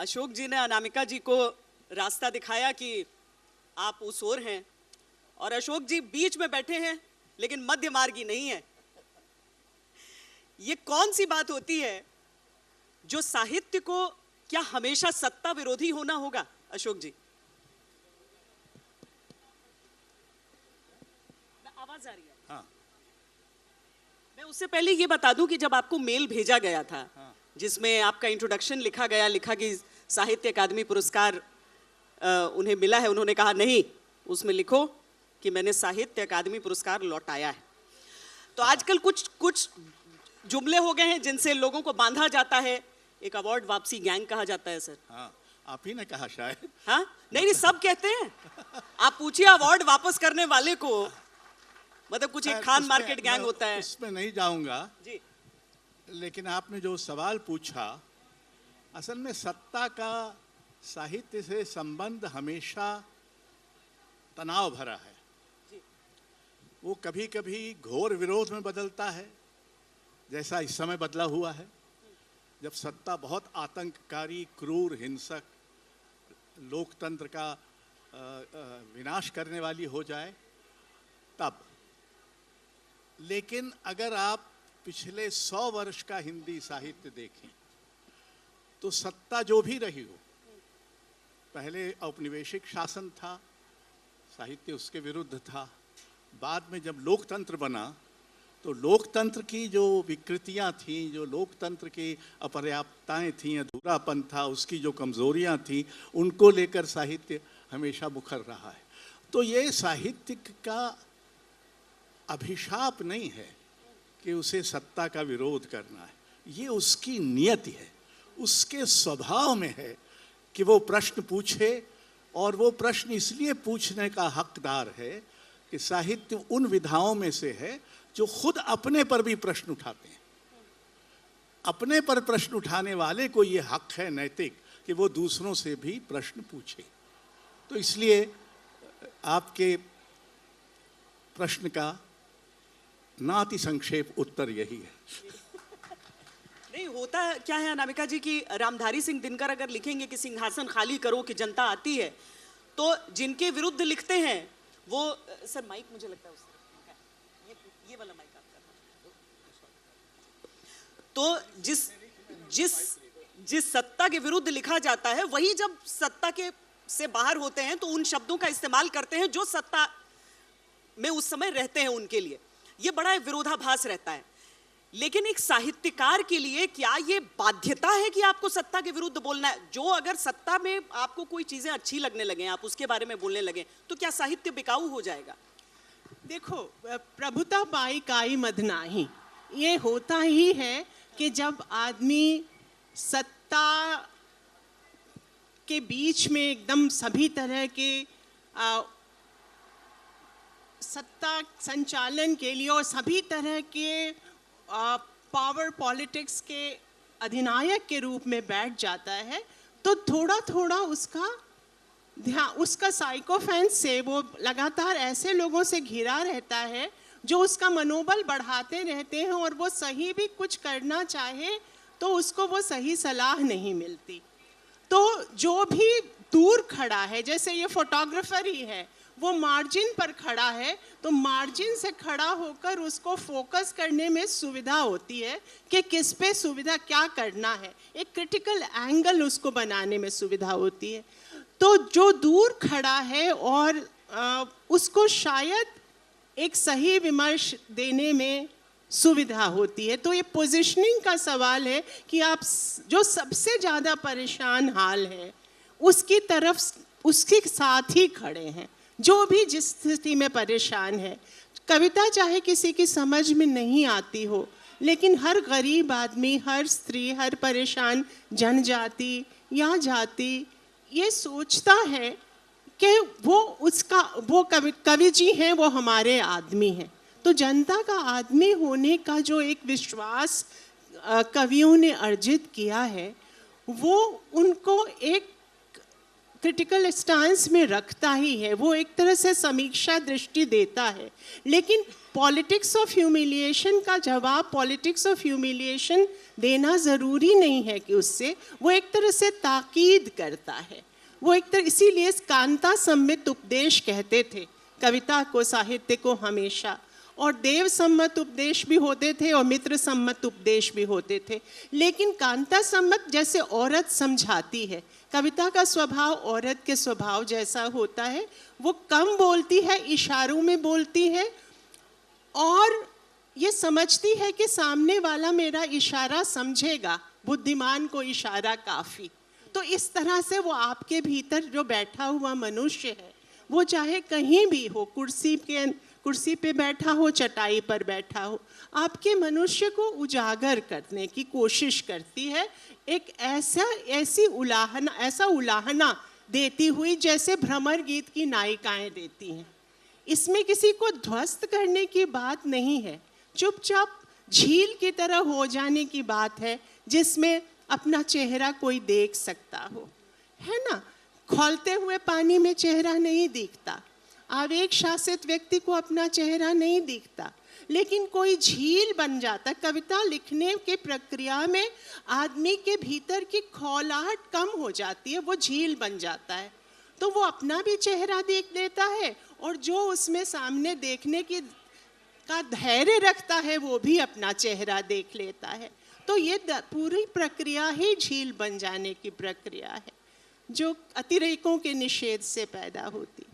अशोक जी ने अनामिका जी को रास्ता दिखाया कि आप उस ओर हैं, और अशोक जी बीच में बैठे हैं लेकिन मध्य मार्गी नहीं है। ये कौन सी बात होती है जो साहित्य को क्या हमेशा सत्ता विरोधी होना होगा? अशोक जी, आवाज आ रही है? हाँ। मैं उससे पहले ये बता दूं कि जब आपको मेल भेजा गया था, हाँ। जिसमें आपका इंट्रोडक्शन लिखा कि साहित्य अकादमी पुरस्कार उन्हें मिला है, उन्होंने कहा नहीं, उसमें लिखो कि मैंने साहित्य अकादमी पुरस्कार लौटाया है। तो आजकल कुछ जुमले हो गए हैं जिनसे लोगों को बांधा जाता है। एक अवार्ड वापसी गैंग कहा जाता है सर। हाँ, आप ही ने कहा शायद। हाँ, नहीं, सब कहते हैं। आप पूछिए अवार्ड वापस करने वाले को, मतलब कुछ एक खान मार्केट गैंग होता है। उसमें नहीं जाऊंगा जी, लेकिन आपने जो सवाल पूछा, असल में सत्ता का साहित्य से संबंध हमेशा तनाव भरा है। वो कभी कभी घोर विरोध में बदलता है, जैसा इस समय बदला हुआ है, जब सत्ता बहुत आतंककारी, क्रूर, हिंसक, लोकतंत्र का विनाश करने वाली हो जाए तब। लेकिन अगर आप पिछले 100 वर्ष का हिंदी साहित्य देखें तो सत्ता जो भी रही हो, पहले औपनिवेशिक शासन था, साहित्य उसके विरुद्ध था। बाद में जब लोकतंत्र बना तो लोकतंत्र की जो विकृतियां थीं, जो लोकतंत्र की अपर्याप्तताएं थीं, अधूरापन था, उसकी जो कमजोरियां थीं, उनको लेकर साहित्य हमेशा मुखर रहा है। तो ये साहित्य का अभिशाप नहीं है कि उसे सत्ता का विरोध करना है, ये उसकी नियति है, उसके स्वभाव में है कि वो प्रश्न पूछे, और वो प्रश्न इसलिए पूछने का हकदार है कि साहित्य उन विधाओं में से है जो खुद अपने पर भी प्रश्न उठाते हैं। अपने पर प्रश्न उठाने वाले को ये हक है नैतिक कि वो दूसरों से भी प्रश्न पूछे। तो इसलिए आपके प्रश्न का नाति संक्षेप उत्तर यही है। नहीं, होता क्या है अनामिका जी कि रामधारी सिंह दिनकर अगर लिखेंगे कि सिंहासन खाली करो कि जनता आती है, तो जिनके विरुद्ध लिखते हैं वो, सर माइक मुझे लगता है ये वाला माइक आपका, तो जिस सत्ता के विरुद्ध लिखा जाता है, वही जब सत्ता के से बाहर होते हैं तो उन शब्दों का इस्तेमाल करते हैं जो सत्ता में उस समय रहते हैं उनके लिए। ये बड़ा विरोधाभास रहता है। लेकिन एक साहित्यकार के लिए क्या ये बाध्यता है कि आपको सत्ता के विरुद्ध बोलना है? जो अगर सत्ता में आपको कोई चीजें अच्छी लगने लगे, आप उसके बारे में बोलने लगे, तो क्या साहित्य बिकाऊ हो जाएगा? देखो, प्रभुता पाई काई मध नाही, ये होता ही है कि जब आदमी सत्ता के बीच में एकदम सभी तरह के सत्ता संचालन के लिए और सभी तरह के पावर पॉलिटिक्स के अधिनायक के रूप में बैठ जाता है, तो थोड़ा थोड़ा उसका ध्यान, उसका साइकोफेंस से वो लगातार ऐसे लोगों से घिरा रहता है जो उसका मनोबल बढ़ाते रहते हैं, और वो सही भी कुछ करना चाहे तो उसको वो सही सलाह नहीं मिलती। तो जो भी दूर खड़ा है, जैसे ये फोटोग्राफर ही है, वो मार्जिन पर खड़ा है, तो मार्जिन से खड़ा होकर उसको फोकस करने में सुविधा होती है कि किस पे सुविधा क्या करना है, एक क्रिटिकल एंगल उसको बनाने में सुविधा होती है। तो जो दूर खड़ा है और उसको शायद एक सही विमर्श देने में सुविधा होती है। तो ये पोजीशनिंग का सवाल है कि आप जो सबसे ज़्यादा परेशान हाल है उसकी तरफ उसके साथ ही खड़े हैं, जो भी जिस स्थिति में परेशान है। कविता चाहे किसी की समझ में नहीं आती हो, लेकिन हर गरीब आदमी, हर स्त्री, हर परेशान जनजाति या जाति ये सोचता है कि वो कवि जी हैं, वो हमारे आदमी हैं। तो जनता का आदमी होने का जो एक विश्वास कवियों ने अर्जित किया है, वो उनको एक क्रिटिकल स्टांस में रखता ही है, वो एक तरह से समीक्षा दृष्टि देता है। लेकिन पॉलिटिक्स ऑफ ह्यूमिलिएशन का जवाब पॉलिटिक्स ऑफ ह्यूमिलिएशन देना ज़रूरी नहीं है कि उससे, वो एक तरह से ताकीद करता है। वो एक तरह, इसीलिए कांता सम्मित उपदेश कहते थे कविता को, साहित्य को हमेशा। और देव सम्मत उपदेश भी होते थे और मित्र सम्मत उपदेश भी होते थे। लेकिन कांता सम्मत जैसे औरत समझाती है, कविता का स्वभाव औरत के स्वभाव जैसा होता है। वो कम बोलती है, इशारों में बोलती है और ये समझती है कि सामने वाला मेरा इशारा समझेगा, बुद्धिमान को इशारा काफ़ी। तो इस तरह से वो आपके भीतर जो बैठा हुआ मनुष्य है, वो चाहे कहीं भी हो, कुर्सी पे बैठा हो, चटाई पर बैठा हो, आपके मनुष्य को उजागर करने की कोशिश करती है, एक ऐसा उलाहना देती हुई जैसे भ्रमर गीत की नायिकाएं देती हैं। इसमें किसी को ध्वस्त करने की बात नहीं है, चुपचाप झील की तरह हो जाने की बात है, जिसमें अपना चेहरा कोई देख सकता हो, है ना। खौलते हुए पानी में चेहरा नहीं दिखता, आवेग शासित व्यक्ति को अपना चेहरा नहीं दिखता, लेकिन कोई झील बन जाता। कविता लिखने के प्रक्रिया में आदमी के भीतर की खौलाहट कम हो जाती है, वो झील बन जाता है। तो वो अपना भी चेहरा देख लेता है और जो उसमें सामने देखने की का धैर्य रखता है वो भी अपना चेहरा देख लेता है। तो ये पूरी प्रक्रिया ही झील बन जाने की प्रक्रिया है, जो अतिरेकों के निषेध से पैदा होती है।